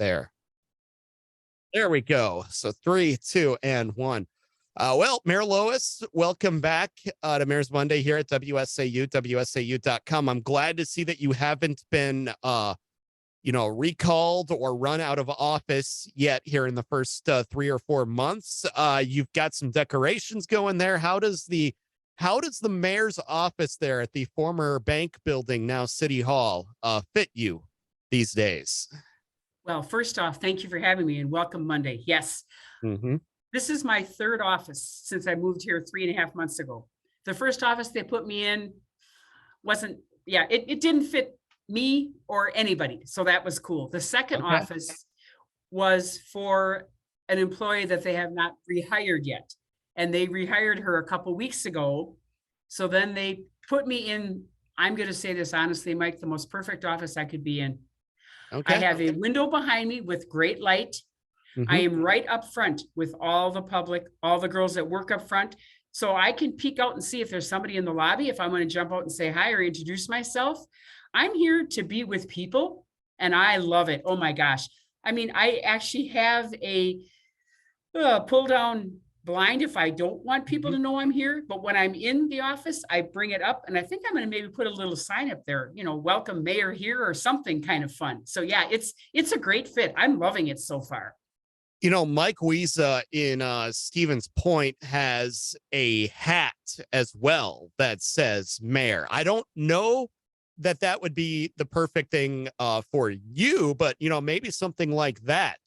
there. There we go. So 3, 2, and 1. Well, Mayor Lois, welcome back to Mayor's Monday here at WSAU, WSAU.com. I'm glad to see that you haven't been, recalled or run out of office yet here in the first 3 or 4 months. You've got some decorations going there. How does the mayor's office there at the former bank building, now City Hall, fit you these days? Well, first off, thank you for having me and welcome Monday. Yes, Mm-hmm. this is my third office since I moved here 3.5 months ago. The first office they put me in it didn't fit me or anybody. So that was cool. The second Okay. office was for an employee that they have not rehired yet. And they rehired her a couple weeks ago. So then they put me in, I'm going to say this honestly, Mike, the most perfect office I could be in. I Okay. have a window behind me with great light. I Mhm. am right up front with all the public, all the girls that work up front. So I can peek out and see if there's somebody in the lobby, if I'm going to jump out and say hi or introduce myself. I'm here to be with people and I love it. Oh my gosh. I mean, I actually have a pull down blind if I don't want people Mhm. to know I'm here. But when I'm in the office, I bring it up and I think I'm going to maybe put a little sign up there, welcome mayor here or something kind of fun. So yeah, it's a great fit. I'm loving it so far. Mike Wiesa in Stevens Point has a hat as well that says mayor. I don't know that would be the perfect thing for you, but maybe something like that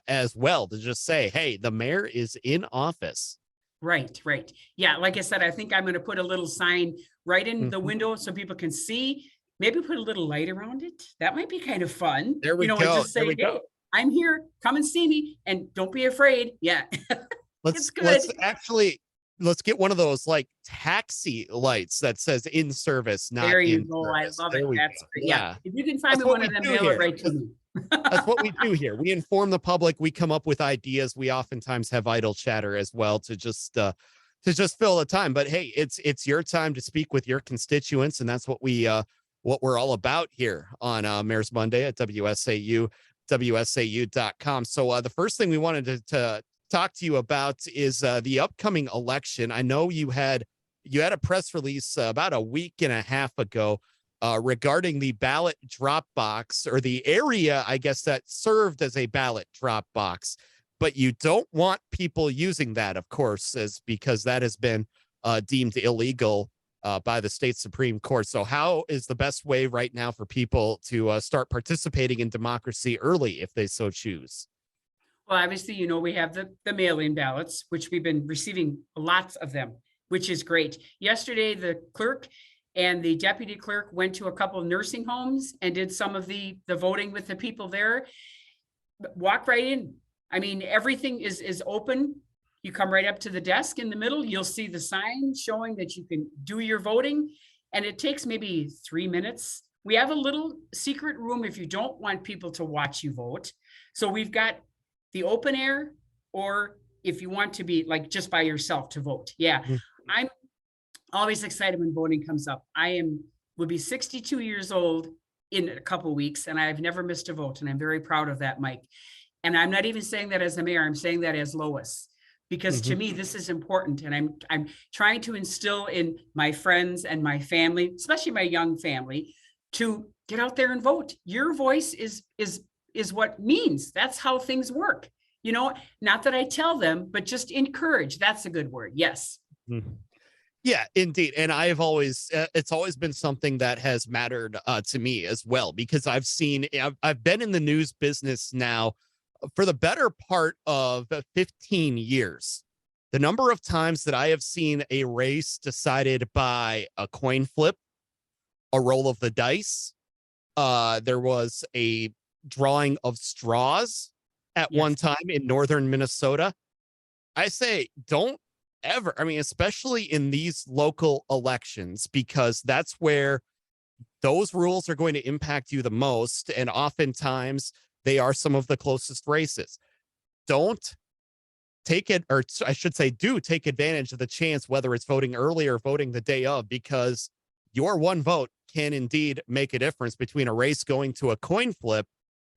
as well, to just say, hey, the mayor is in office. Right, right. Yeah, like I said, I think I'm going to put a little sign right in the Mhm. window so people can see. Maybe put a little light around it. That might be kind of fun, There we and go. just There say, we hey, go. I'm here. Come and see me. And don't be afraid. Yeah, Let's it's good. let's actually let's get one of those like taxi lights that says in service, not There you in go. I service. love it. There we go. That's great. Yeah. Yeah. If you can find That's me what one we of them, do mail it here. right to me. That's what we do here. We inform the public. We come up with ideas. We oftentimes have idle chatter as well to just fill the time. But hey, it's your time to speak with your constituents, and that's what we're all about here on Mayor's Monday at WSAU, WSAU.com. So the first thing we wanted to talk to you about is the upcoming election. I know you had a press release about a week and a half ago regarding the ballot drop box, or the area, I guess, that served as a ballot drop box. But you don't want people using that, of course, because that has been deemed illegal by the state Supreme Court. So how is the best way right now for people to start participating in democracy early if they so choose? Well, obviously, we have the mail-in ballots, which we've been receiving lots of them, which is great. Yesterday, the clerk and the deputy clerk went to a couple of nursing homes and did some of the voting with the people there. Walk right in. I mean, everything is open. You come right up to the desk in the middle. You'll see the sign showing that you can do your voting, and it takes maybe 3 minutes. We have a little secret room if you don't want people to watch you vote. So we've got the open air, or if you want to be like just by yourself to vote. Yeah, Mhm. I'm always excited when voting comes up. Will be 62 years old in a couple of weeks, and I've never missed a vote, and I'm very proud of that, Mike. And I'm not even saying that as a mayor, I'm saying that as Lois, because to Mhm. me, this is important. And I'm trying to instill in my friends and my family, especially my young family, to get out there and vote. Your voice is what means. That's how things work. Not that I tell them, but just encourage. That's a good word. Yes. Mhm. Yeah, indeed. And it's always been something that has mattered to me as well, because I've been in the news business now for the better part of 15 years. The number of times that I have seen a race decided by a coin flip, a roll of the dice. There was a drawing of straws at one Yes. time in northern Minnesota. I say don't ever, I mean, especially in these local elections, because that's where those rules are going to impact you the most. And oftentimes they are some of the closest races. Don't take it, or I should say, do take advantage of the chance, whether it's voting early or voting the day of, because your one vote can indeed make a difference between a race going to a coin flip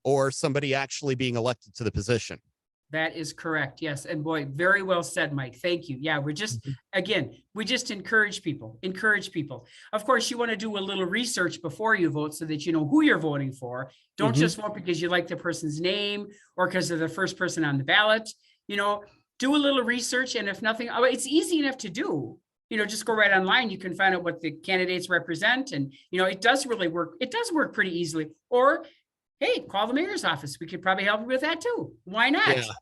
or somebody actually being elected to the position. That is correct. Yes. And boy, very well said, Mike. Thank you. Yeah, we're just, again, we just encourage people, encourage people. Of course, you want to do a little research before you vote so that you know who you're voting for. Don't just vote because you like the person's name or because they're the first person on the ballot. You know, do a little research. And if nothing, it's easy enough to do. You know, just go right online. You can find out what the candidates represent. And, you know, it does really work. It does work pretty easily. Or, hey, call the mayor's office. We could probably help you with that too. Why not? Yeah.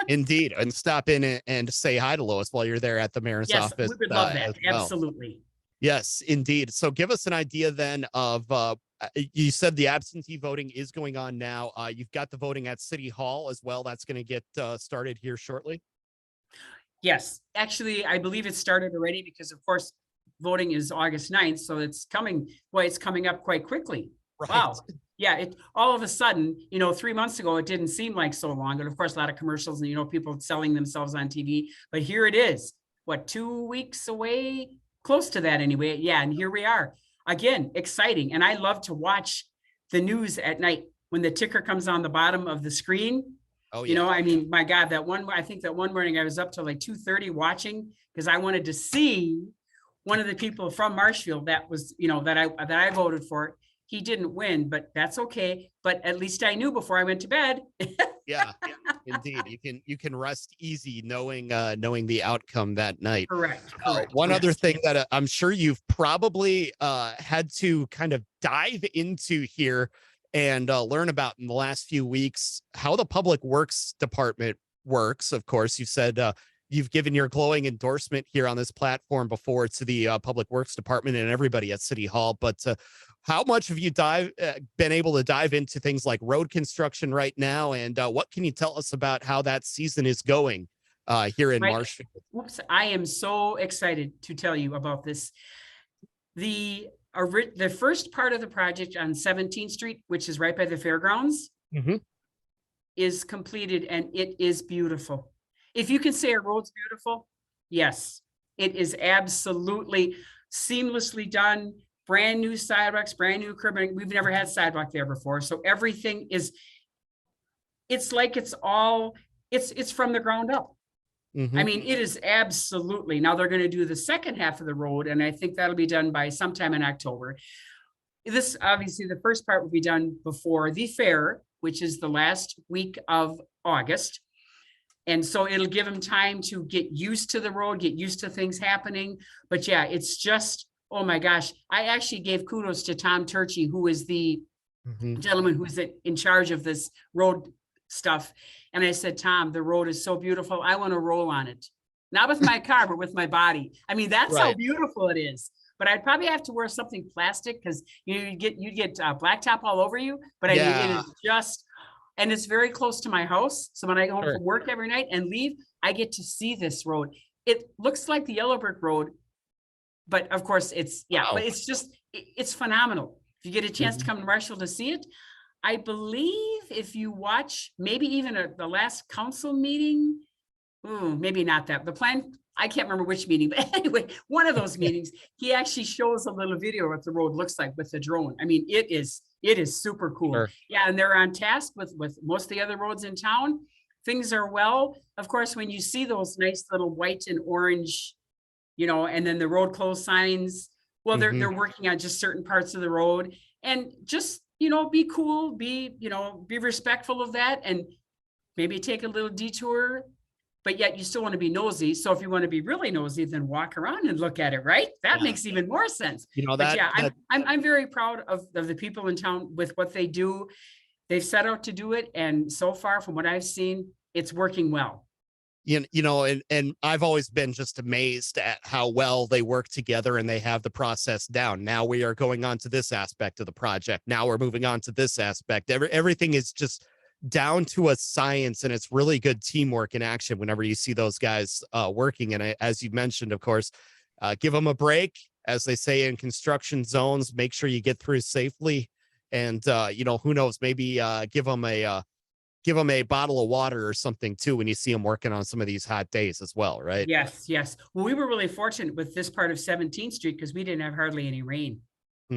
Indeed. And stop in and say hi to Lois while you're there at the mayor's Yes, office. we would love that. Well. Absolutely. Yes, indeed. So give us an idea then of, you said the absentee voting is going on now. You've got the voting at City Hall as well. That's going to get started here shortly. Yes, actually, I believe it started already because of course, voting is August 9th. So it's coming, boy, it's coming up quite quickly. Right. Wow. Yeah, it all of a sudden, you know, 3 months ago, it didn't seem like so long. And of course, a lot of commercials and, you know, people selling themselves on TV. But here it is, what, 2 weeks away? Close to that anyway. Yeah, and here we are. Again, exciting. And I love to watch the news at night when the ticker comes on the bottom of the screen. Oh, yeah. You know, I mean, my God, I think that one morning I was up till like 2:30 watching because I wanted to see one of the people from Marshfield that was, you know, that I voted for. He didn't win, but that's okay. But at least I knew before I went to bed. Yeah, indeed. You can rest easy knowing the outcome that night. Correct. One other thing that I'm sure you've probably had to kind of dive into here and learn about in the last few weeks, how the Public Works Department works. Of course, you said you've given your glowing endorsement here on this platform before to the Public Works Department and everybody at City Hall. But how much have you been able to dive into things like road construction right now? And what can you tell us about how that season is going here in Marshfield? Oops, I am so excited to tell you about this. The first part of the project on 17th Street, which is right by the fairgrounds, is completed and it is beautiful. If you can say a road's beautiful, yes, it is absolutely seamlessly done. Brand new sidewalks, brand new curbing. We've never had sidewalk there before. So everything is, it's like it's from the ground up. I mean, it is absolutely. Now they're going to do the second half of the road. And I think that'll be done by sometime in October. This, obviously, the first part will be done before the fair, which is the last week of August. And so it'll give them time to get used to the road, get used to things happening. But yeah, it's just, oh my gosh, I actually gave kudos to Tom Turchi, who is the gentleman who's in charge of this road stuff. And I said, Tom, the road is so beautiful. I want to roll on it. Not with my car, but with my body. I mean, that's how beautiful it is. But I'd probably have to wear something plastic because you get blacktop all over you. But I mean, it is just, and it's very close to my house. So when I go home from work every night and leave, I get to see this road. It looks like the Yellow Brick Road. But of course it's, but it's just, it's phenomenal. If you get a chance to come to Marshall to see it, I believe if you watch maybe even the last council meeting, maybe not that, the plan, I can't remember which meeting, but anyway, one of those meetings, he actually shows a little video of what the road looks like with the drone. I mean, it is super cool. Yeah. And they're on task with most of the other roads in town. Things are well, of course, when you see those nice little white and orange, you know, and then the road closed signs. Well, they're working on just certain parts of the road and just, you know, be cool, be respectful of that and maybe take a little detour, but yet you still want to be nosy. So if you want to be really nosy, then walk around and look at it, right? That makes even more sense. You know, I'm very proud of the people in town with what they do. They've set out to do it. And so far from what I've seen, it's working well. You know, and I've always been just amazed at how well they work together and they have the process down. Now we are going on to this aspect of the project. Now we're moving on to this aspect. Everything is just down to a science, and it's really good teamwork in action whenever you see those guys working. And as you mentioned, of course, give them a break, as they say in construction zones. Make sure you get through safely, and you know, who knows, maybe give them a bottle of water or something too when you see them working on some of these hot days as well, right? Yes. Well, we were really fortunate with this part of 17th Street because we didn't have hardly any rain.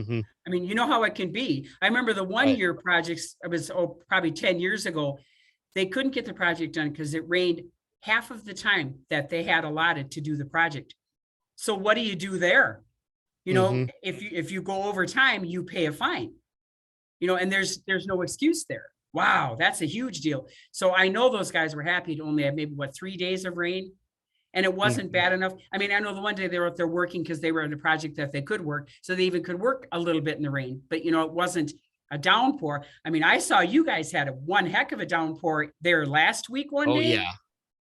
Hmm. I mean, you know how it can be. I remember the one Right. year projects, it was probably 10 years ago. They couldn't get the project done because it rained half of the time that they had allotted to do the project. So what do you do there? You know, Hmm. if you go over time, you pay a fine. You know, and there's no excuse there. Wow, that's a huge deal. So I know those guys were happy to only have maybe what 3 days of rain, and it wasn't Hmm. bad enough. I mean, I know the one day they were up there working because they were in a project that they could work, so they even could work a little bit in the rain. But you know, it wasn't a downpour. I mean, I saw you guys had one heck of a downpour there last week one Oh day. yeah.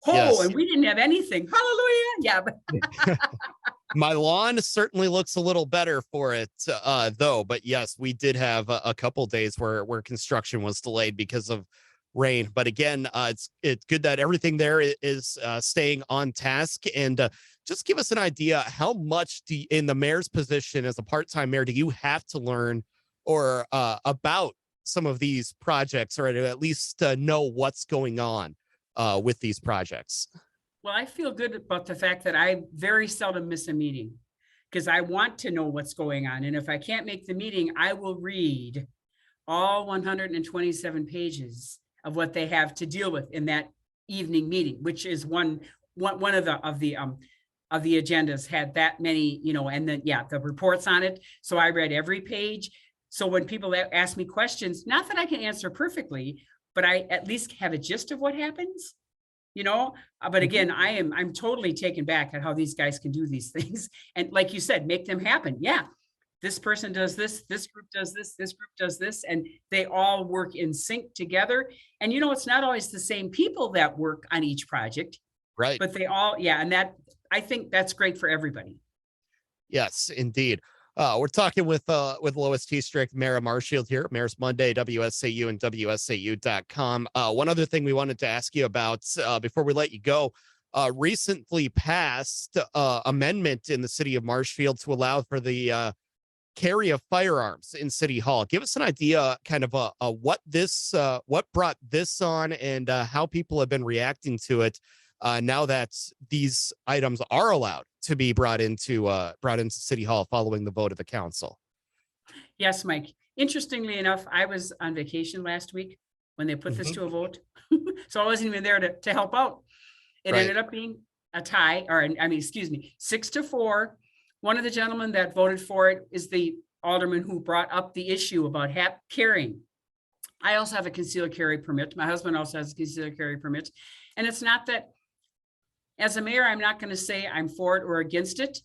Oh, Yes. and we didn't have anything. Hallelujah. Yeah, but My lawn certainly looks a little better for it, though. But yes, we did have a couple days where construction was delayed because of rain. But again, it's good that everything there is staying on task. And just give us an idea, how much in the mayor's position as a part-time mayor do you have to learn or about some of these projects, or to at least know what's going on with these projects? well, I feel good about the fact that I very seldom miss a meeting because I want to know what's going on. And if I can't make the meeting, I will read all 127 pages of what they have to deal with in that evening meeting, which is one of the agendas had that many, you know, and then yeah, the reports on it. So I read every page. So when people ask me questions, not that I can answer perfectly, but I at least have a gist of what happens, you know. But Mhm. again, I'm totally taken back at how these guys can do these things. And like you said, make them happen. Yeah, this person does this group does this group does this, and they all work in sync together. And you know, it's not always the same people that work on each project, Right. but they all, yeah, and that I think that's great for everybody. Yes, indeed. We're talking with Lois TeStrake, Mayor of Marshfield here, Mayor's Monday, WSAU and WSAU.com. One other thing we wanted to ask you about before we let you go, recently passed amendment in the city of Marshfield to allow for the carry of firearms in City Hall. Give us an idea, kind of what brought this on, and how people have been reacting to it now that these items are allowed to be brought into City Hall following the vote of the council. Yes, Mike. Interestingly enough, I was on vacation last week when they put this Mhm. to a vote. So I wasn't even there to help out. It Right. ended up being a tie, or I mean, excuse me, 6-4. One of the gentlemen that voted for it is the alderman who brought up the issue about carrying. I also have a concealed carry permit. My husband also has a concealed carry permit. And it's not that, as a mayor, I'm not going to say I'm for it or against it.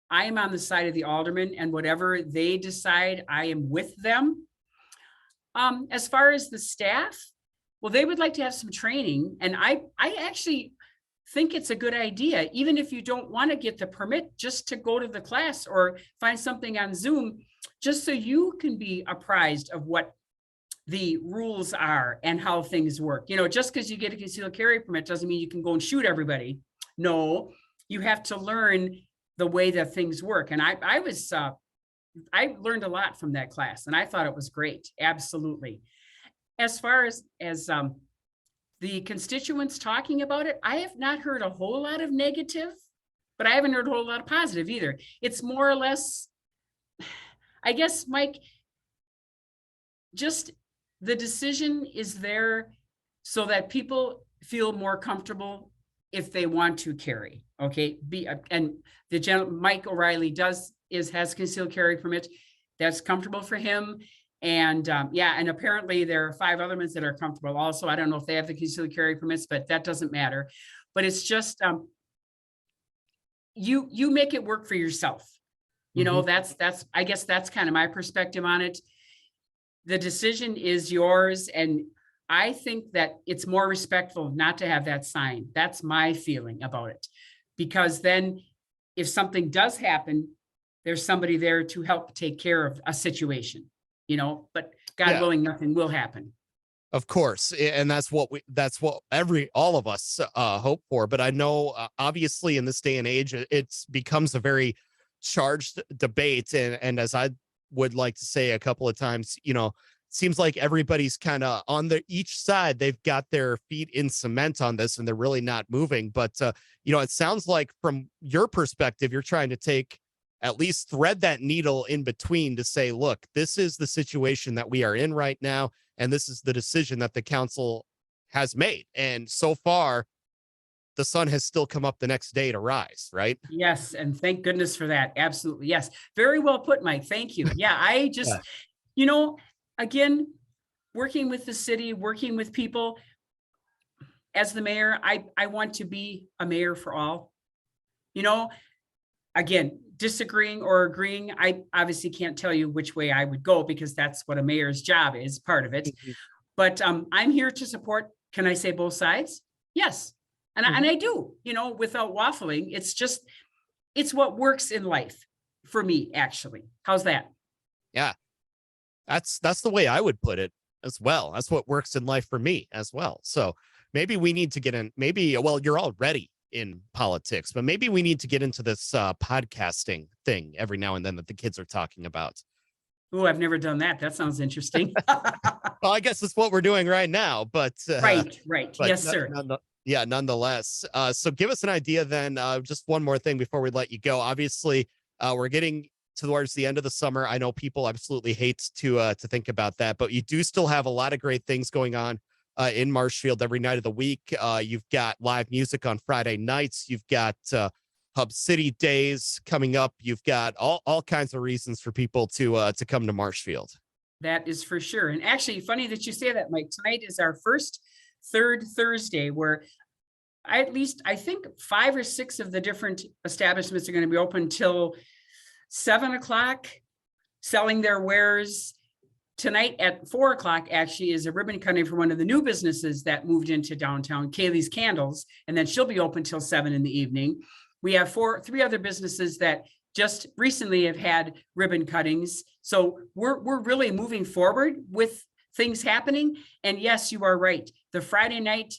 I am on the side of the alderman, and whatever they decide, I am with them. As far as the staff, well, they would like to have some training, and I actually think it's a good idea, even if you don't want to get the permit, just to go to the class or find something on Zoom, just so you can be apprised of what the rules are and how things work. You know, just because you get a concealed carry permit doesn't mean you can go and shoot everybody. No, you have to learn the way that things work. And I learned a lot from that class, and I thought it was great. Absolutely. As far as the constituents talking about it, I have not heard a whole lot of negative, but I haven't heard a whole lot of positive either. It's more or less, I guess, Mike, just the decision is there so that people feel more comfortable if they want to carry. Okay. And the gentleman, Mike O'Reilly, has concealed carry permit. That's comfortable for him. And yeah, and apparently there are 5 other ones that are comfortable also. I don't know if they have the concealed carry permits, but that doesn't matter. But it's just you make it work for yourself. You know, Mhm. that's I guess that's kind of my perspective on it. The decision is yours, and I think that it's more respectful not to have that sign. That's my feeling about it. Because then if something does happen, there's somebody there to help take care of a situation, you know, but God Yeah. willing, nothing will happen. Of course, and that's what all of us hope for. But I know, obviously, in this day and age, it's becomes a very charged debate, and as I would like to say a couple of times, seems like everybody's kind of on each side. They've got their feet in cement on this, and they're really not moving. But it sounds like from your perspective, you're trying to take at least thread that needle in between to say, look, this is the situation that we are in right now, and this is the decision that the council has made. And so far, the sun has still come up the next day to rise, right? Yes, and thank goodness for that. Absolutely. Yes. Very well put, Mike. Thank you. Yeah, I just, Yeah. you know, again, working with the city, working with people, as the mayor, I want to be a mayor for all. You know, again, disagreeing or agreeing, I obviously can't tell you which way I would go because that's what a mayor's job is, part of it. Mhm. But I'm here to support, can I say both sides? Yes. And I do, you know, without waffling. It's just, it's what works in life for me, actually. How's that? Yeah, that's the way I would put it as well. That's what works in life for me as well. So maybe we need to get in. Maybe, well, you're already in politics, but maybe we need to get into this podcasting thing every now and then that the kids are talking about. Oh, I've never done that. That sounds interesting. Well, I guess it's what we're doing right now, but Right. but Yes, sir. yeah, nonetheless. So give us an idea then. Just one more thing before we let you go. Obviously, we're getting towards the end of the summer. I know people absolutely hate to think about that, but you do still have a lot of great things going on in Marshfield every night of the week. You've got live music on Friday nights. You've got Hub City Days coming up. You've got all kinds of reasons for people to come to Marshfield. That is for sure. And actually, funny that you say that, Mike. Tonight is our first third Thursday where I think 5 or 6 of the different establishments are going to be open till 7 o'clock, selling their wares. Tonight at 4 o'clock actually is a ribbon cutting for one of the new businesses that moved into downtown, Kaylee's Candles, and then she'll be open till 7 in the evening. We have 3 other businesses that just recently have had ribbon cuttings. So we're really moving forward with things happening. And yes, you are right. The Friday night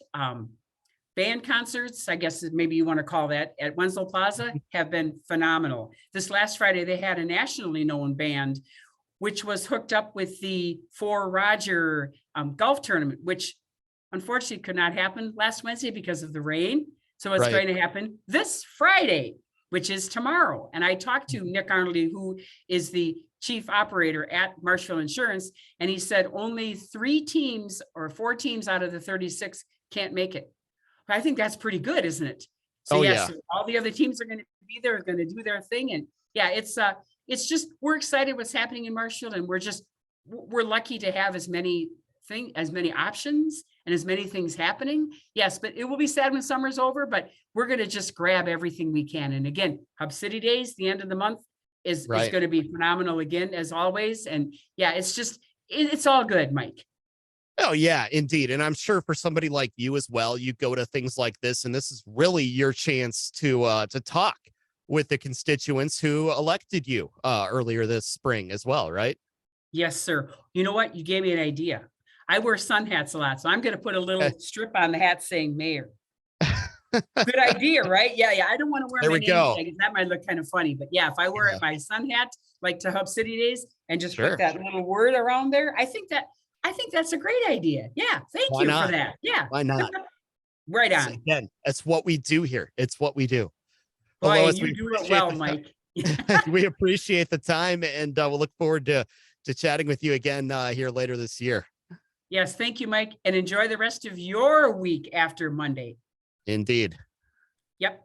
band concerts, I guess maybe you want to call that, at Wenzel Plaza have been phenomenal. This last Friday, they had a nationally known band, which was hooked up with the For Roger golf tournament, which unfortunately could not happen last Wednesday because of the rain. So it's Right. going to happen this Friday, which is tomorrow. And I talked to Nick Arnold, who is the chief operator at Marshfield Insurance, and he said only 3 teams or 4 teams out of the 36 can't make it. I think that's pretty good, isn't it? So Oh, yes, yeah. all the other teams are going to be there, going to do their thing. And yeah, it's just, we're excited what's happening in Marshfield, and we're lucky to have as many options and as many things happening. Yes, but it will be sad when summer's over, but we're going to just grab everything we can. And again, Hub City Days, the end of the month is Right. going to be phenomenal again, as always. And yeah, it's all good, Mike. Oh, yeah, indeed. And I'm sure for somebody like you as well, you go to things like this, and this is really your chance to talk with the constituents who elected you earlier this spring as well, right? Yes, sir. You know what? You gave me an idea. I wear sun hats a lot, so I'm going to put a little strip on the hat saying mayor. Good idea, right? Yeah. I don't want to wear There my we name go. tag, 'cause that might look kind of funny. But yeah, if I wear Yeah. my sun hat, like to Hub City Days, and just Sure. put that little word around there, I think that's a great idea. Yeah, thank Why you for not? that. Yeah, Why not? right on. Again, that's what we do here. It's what we do. Well, Boy, and Lois, we you do it appreciate well, the time. Mike. We appreciate the time, and we'll look forward to chatting with you again here later this year. Yes, thank you, Mike, and enjoy the rest of your week after Monday. Indeed.